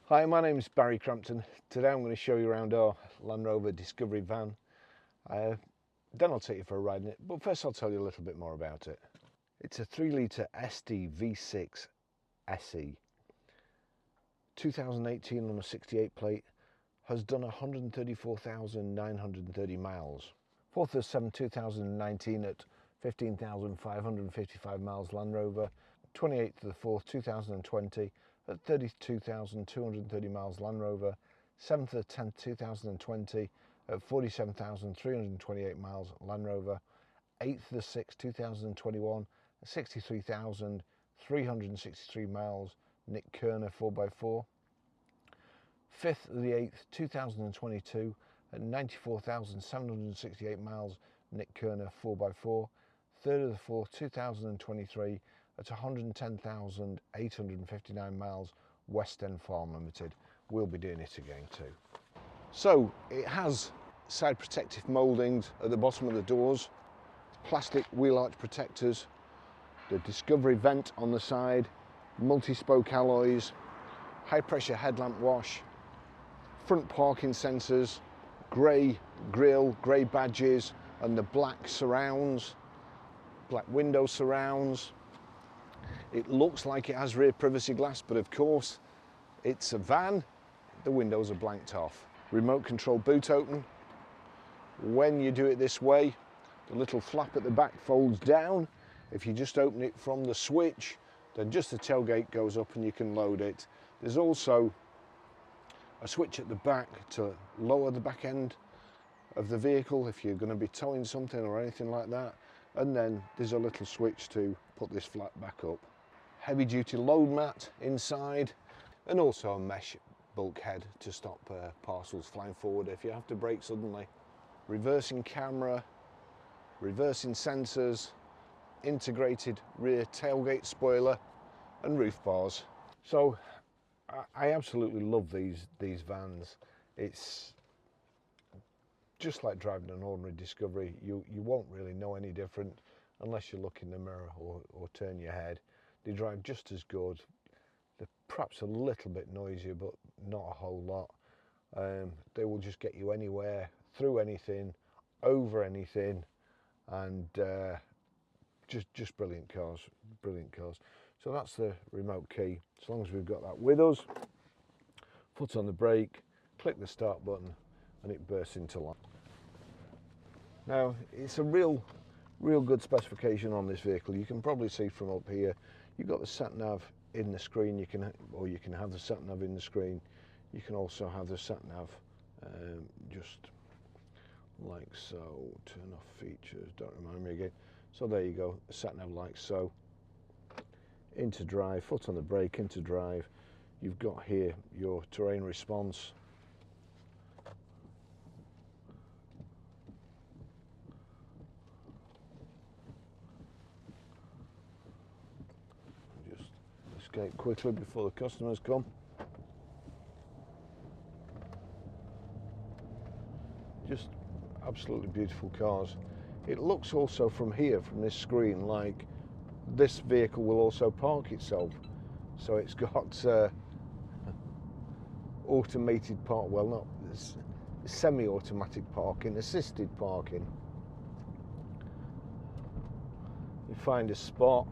Hi, my name is Barry Crampton. Today I'm going to show you around our Land Rover Discovery van. Then I'll take you for a ride in it, but first I'll tell you a little bit more about it. It's a 3-litre SD V6 SE. 2018 on a 68 plate, has done 134,930 miles. 4th of 7 2019 at 15,555 miles Land Rover. 28th of the 4th 2020 at 32,230 miles Land Rover. 7th of the 10th 2020 at 47,328 miles Land Rover. 8th of the 6th 2021 at 63,363 miles Nick Kerner 4x4. 5th of the 8th 2022 at 94,768 miles Nick Kerner 4x4. 3rd of the 4th 2023 at 110,859 miles West End Farm Limited. We'll be doing it again too. So it has side protective mouldings at the bottom of the doors, plastic wheel arch protectors, the Discovery vent on the side, multi-spoke alloys, high pressure headlamp wash, front parking sensors, grey grille, grey badges, and the black surrounds, black window surrounds. It looks like it has rear privacy glass, but of course it's a van, the windows are blanked off. Remote control boot open. When you do it this way, the little flap at the back folds down. If you just open it from the switch, then just the tailgate goes up and you can load it. There's also a switch at the back to lower the back end of the vehicle if you're going to be towing something or anything like that. And then there's a little switch to put this flap back up. Heavy duty load mat inside, and also a mesh bulkhead to stop parcels flying forward if you have to brake suddenly. Reversing camera, reversing sensors, integrated rear tailgate spoiler and roof bars. So I absolutely love these vans. It's just like driving an ordinary Discovery. You won't really know any different unless you look in the mirror or turn your head. They drive just as good. They're perhaps a little bit noisier, but not a whole lot. They will just get you anywhere, through anything, over anything, and just brilliant cars, brilliant cars. So that's the remote key. As long as we've got that with us, foot on the brake, click the start button, and it bursts into life. Now it's a real good specification on this vehicle. You can probably see from up here, you've got the sat nav in the screen. You can have the sat nav in the screen. You can also have the sat nav just like so. Turn off features, don't remind me again. So there you go, sat nav like so. Into drive, foot on the brake, into drive. You've got here your terrain response. Just escape quickly before the customers come. Just absolutely beautiful cars. It looks also from here, from this screen, like this vehicle will also park itself. So it's got automated park, well, not semi-automatic parking, assisted parking. You find a spot.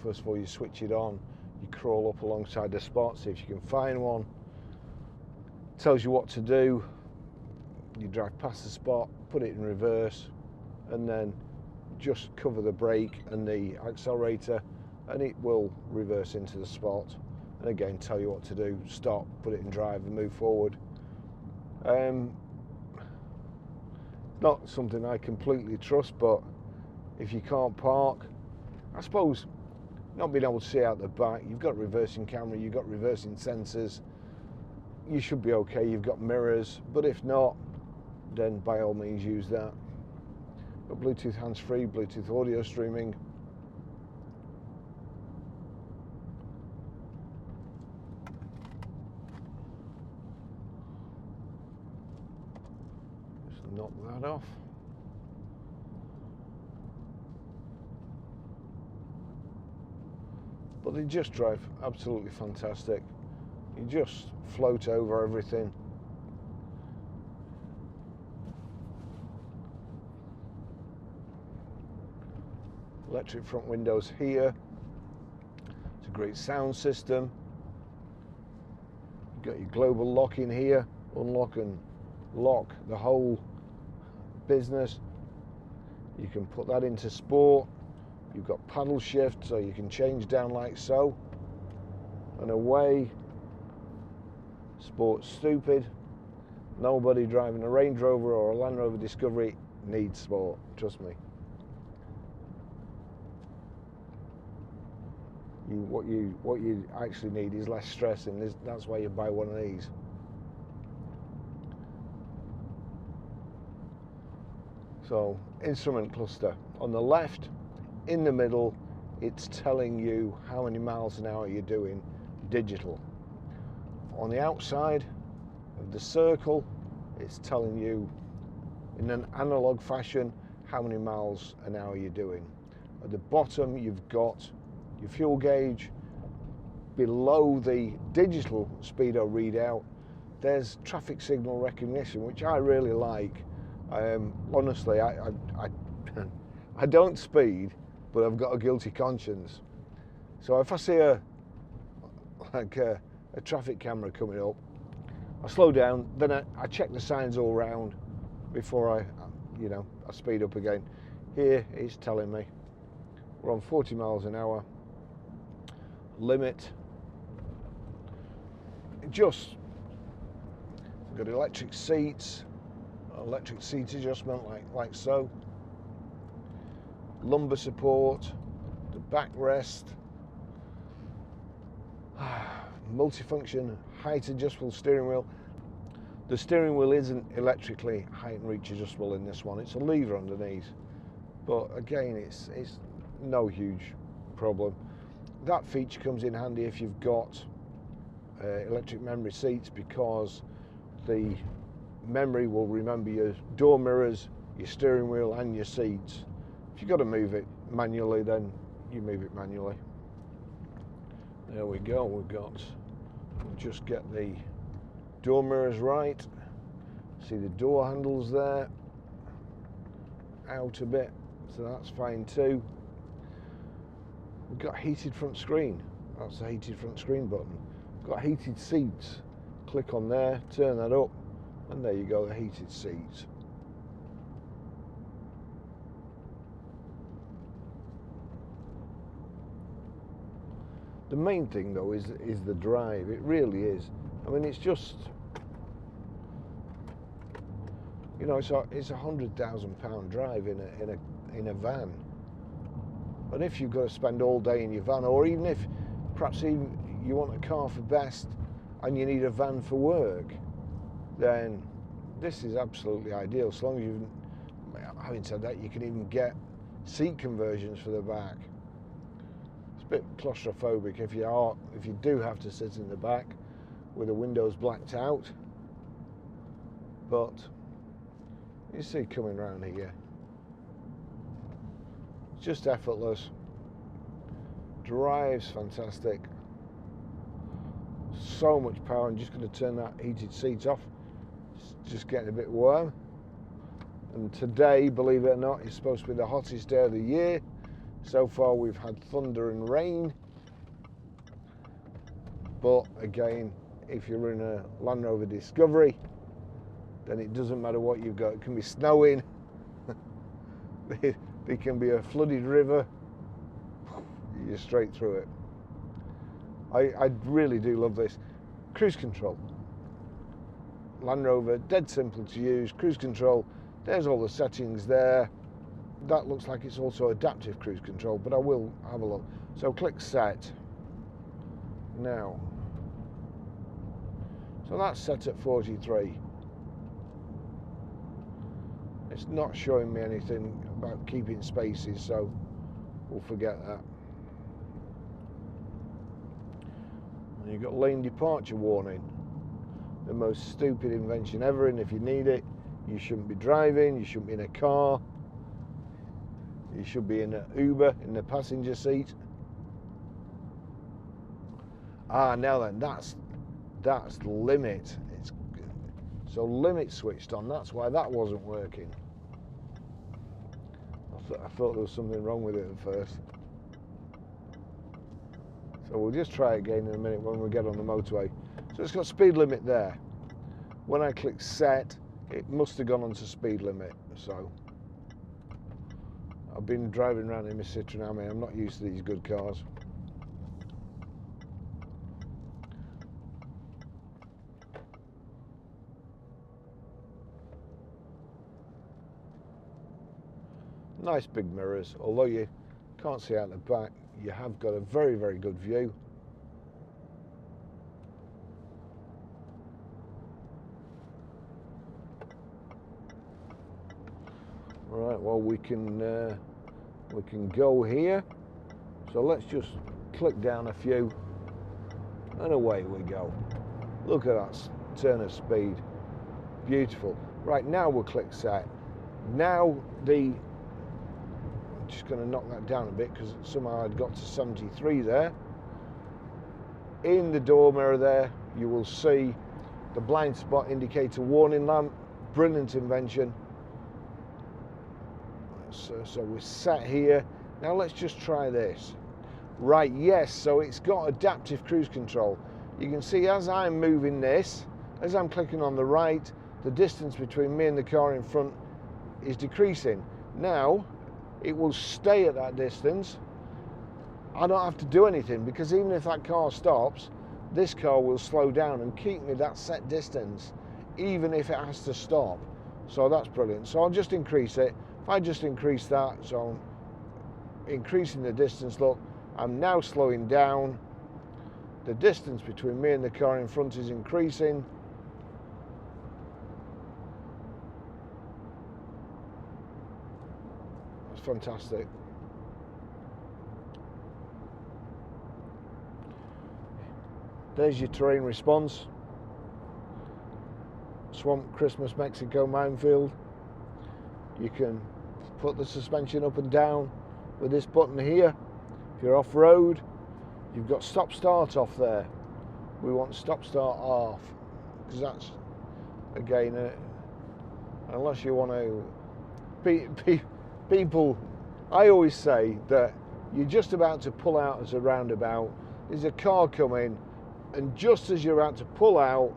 First of all, you switch it on. You crawl up alongside the spot, see if you can find one. Tells you what to do. You drive past the spot, put it in reverse, and then just cover the brake and the accelerator, and it will reverse into the spot. And again, tell you what to do: stop, put it in drive, and move forward. Not something I completely trust, but if you can't park, I suppose not being able to see out the back, you've got reversing camera, you've got reversing sensors, you should be okay. You've got mirrors, but if not, then by all means use that. Got Bluetooth hands-free, Bluetooth audio streaming. Just knock that off. but they just drive absolutely fantastic. You just float over everything. Electric front windows here. It's a great sound system. You've got your global lock in here, unlock and lock the whole business. You can put that into sport. You've got paddle shift, so you can change down like so and away. Sport's stupid. Nobody driving a Range Rover or a Land Rover Discovery needs sport, trust me. What you actually need is less stress, and that's why you buy one of these. So, instrument cluster on the left, in the middle, it's telling you how many miles an hour you're doing, digital. On the outside of the circle, it's telling you in an analog fashion how many miles an hour you're doing. At the bottom, you've got your fuel gauge. Below the digital speedo readout, there's traffic signal recognition, which I really like. Honestly, I don't speed, but I've got a guilty conscience. So if I see a traffic camera coming up, I slow down, then I check the signs all round before I speed up again. Here it's telling me we're on 40 miles an hour limit. Just got electric seats, electric seat adjustment like so, lumbar support, the backrest, multifunction height adjustable steering wheel. The steering wheel isn't electrically height and reach adjustable in this one. It's a lever underneath, but again, it's no huge problem. That feature comes in handy if you've got electric memory seats, because the memory will remember your door mirrors, your steering wheel and your seats. If you've got to move it manually, then you move it manually. There we go. We'll just get the door mirrors right. See the door handles there, out a bit, so that's fine too. We've got heated front screen. That's the heated front screen button. We've got heated seats. Click on there, turn that up, and there you go, the heated seats. The main thing though is the drive. It really is. I mean, it's just, it's a £100,000 drive in a van. And if you've got to spend all day in your van, or even if perhaps even you want a car for best and you need a van for work, then this is absolutely ideal. As long as having said that, you can even get seat conversions for the back. It's a bit claustrophobic if you do have to sit in the back with the windows blacked out, but you see coming around here, it's just effortless, drives fantastic, so much power. I'm just going to turn that heated seat off, it's just getting a bit warm. And today, believe it or not, is supposed to be the hottest day of the year. So far we've had thunder and rain, but again, if you're in a Land Rover Discovery, then it doesn't matter what you've got. It can be snowing, there can be a flooded river, you're straight through it. I really do love this. Cruise control. Land Rover, dead simple to use. Cruise control, there's all the settings there. That looks like it's also adaptive cruise control, but I will have a look. So click set. Now, so that's set at 43. It's not showing me anything about keeping spaces, so we'll forget that. And you've got lane departure warning. The most stupid invention ever, and if you need it, you shouldn't be driving, you shouldn't be in a car. You should be in an Uber in the passenger seat. Ah, now then, that's limit. So limit switched on, that's why that wasn't working. I thought there was something wrong with it at first. So we'll just try again in a minute when we get on the motorway. So it's got speed limit there. When I click set, it must have gone onto speed limit. So I've been driving around in my Citroen Ami, I'm not used to these good cars. Nice big mirrors, although you can't see out the back, you have got a very, very good view. Right, well we can go here. So let's just click down a few, and away we go. Look at that turn of speed, beautiful. Right, now we'll click set. Now I'm just going to knock that down a bit because somehow I'd got to 73 there. In the door mirror there, you will see the blind spot indicator warning lamp. Brilliant invention. So we're set here. Now let's just try this. Right, yes, so it's got adaptive cruise control. You can see as I'm moving this, as I'm clicking on the right, the distance between me and the car in front is decreasing. Now, it will stay at that distance. I don't have to do anything because even if that car stops, this car will slow down and keep me that set distance, even if it has to stop. So that's brilliant. So I'll just increase it. If I just increase that, so I'm increasing the distance, look, I'm now slowing down. The distance between me and the car in front is increasing. That's fantastic. There's your terrain response. Swamp, Christmas, Mexico, minefield. You can put the suspension up and down with this button here. If you're off-road, you've got stop start off there. We want stop start off because that's, again, unless you want to, people, I always say that you're just about to pull out as a roundabout, there's a car coming, and just as you're about to pull out,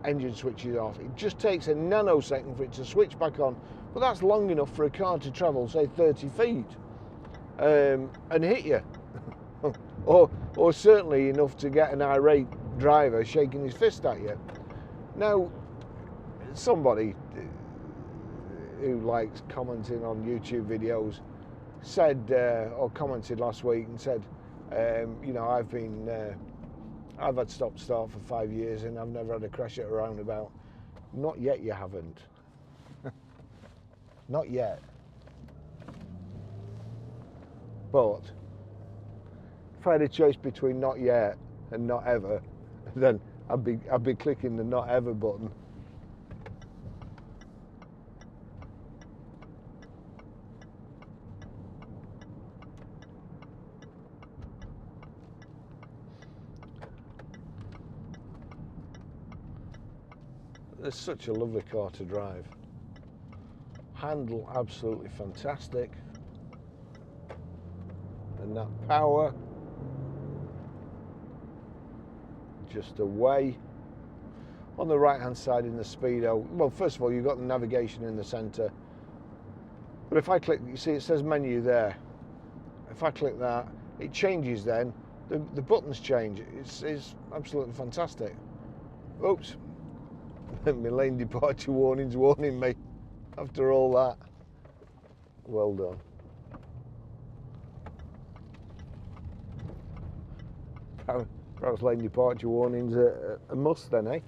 engine switches off. It just takes a nanosecond for it to switch back on, but that's long enough for a car to travel, say 30 feet, and hit you. or certainly enough to get an irate driver shaking his fist at you. Now, somebody who likes commenting on YouTube videos said, or commented last week and said, you know, I've had stop start for 5 years and I've never had a crash at a roundabout. Not yet, you haven't. Not yet. But if I had a choice between not yet and not ever, then I'd be clicking the not ever button. It's such a lovely car to drive. Handle absolutely fantastic. And that power, just away. On the right hand side in the speedo, well, first of all, you've got the navigation in the center. But if I click, you see it says menu there. If I click that, it changes then. The buttons change. It's absolutely fantastic. Oops. My lane departure warning's warning me after all that. Well done. Perhaps lane departure warning's a must then, eh?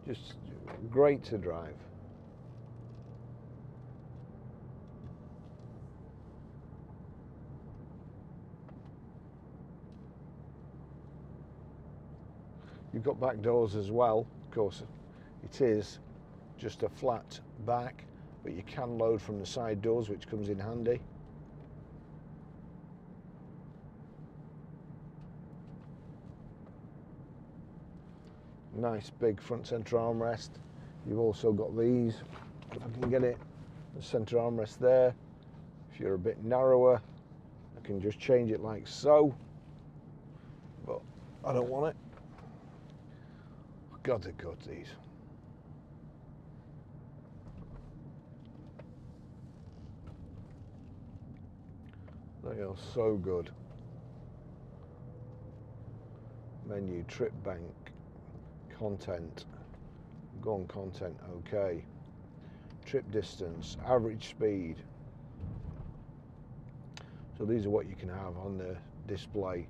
Just great to drive. You've got back doors as well. Of course, it is just a flat back, but you can load from the side doors, which comes in handy. Nice big front centre armrest. You've also got these, if I can get it, the centre armrest there. If you're a bit narrower, I can just change it like so, but I don't want it. God, they're good, these. They are so good. Menu, trip bank, content, go on content, okay. Trip distance, average speed. So these are what you can have on the display.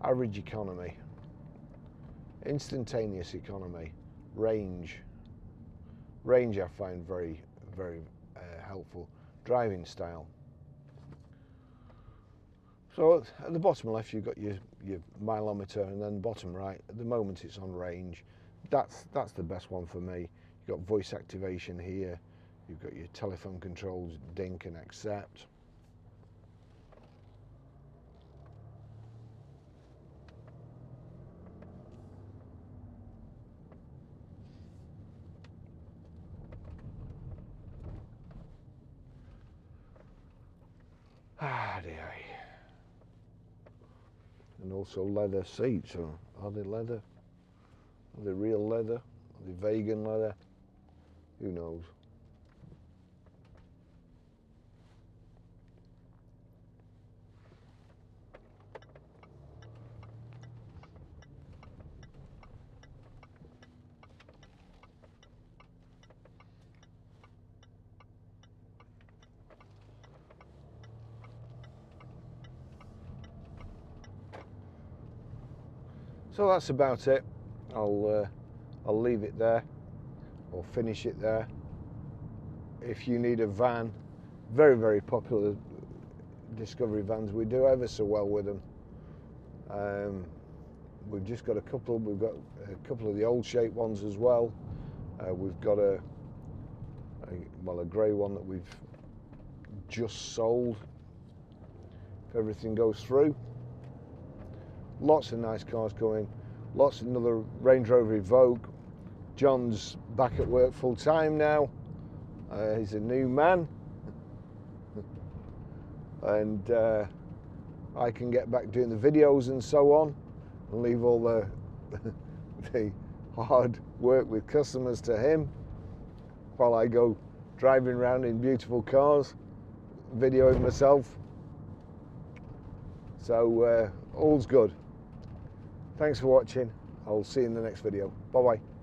Average economy, instantaneous economy, range. Range I find very, very helpful. Driving style. So at the bottom left you've got your mileometer, and then bottom right, at the moment it's on range. That's the best one for me. You've got voice activation here. You've got your telephone controls, dink and accept. Ah dear. And also leather seats. So are they leather? Are they real leather? Are they vegan leather? Who knows? So that's about it. I'll leave it there, or finish it there. If you need a van, very, very popular Discovery vans. We do ever so well with them. We've just got a couple. We've got a couple of the old shape ones as well. We've got a grey one that we've just sold. If everything goes through. Lots of nice cars coming. Lots of another Range Rover Evoque. John's back at work full time now. He's a new man. And I can get back doing the videos and so on, and leave all the the hard work with customers to him, while I go driving around in beautiful cars, videoing myself. So all's good. Thanks for watching. I'll see you in the next video. Bye bye.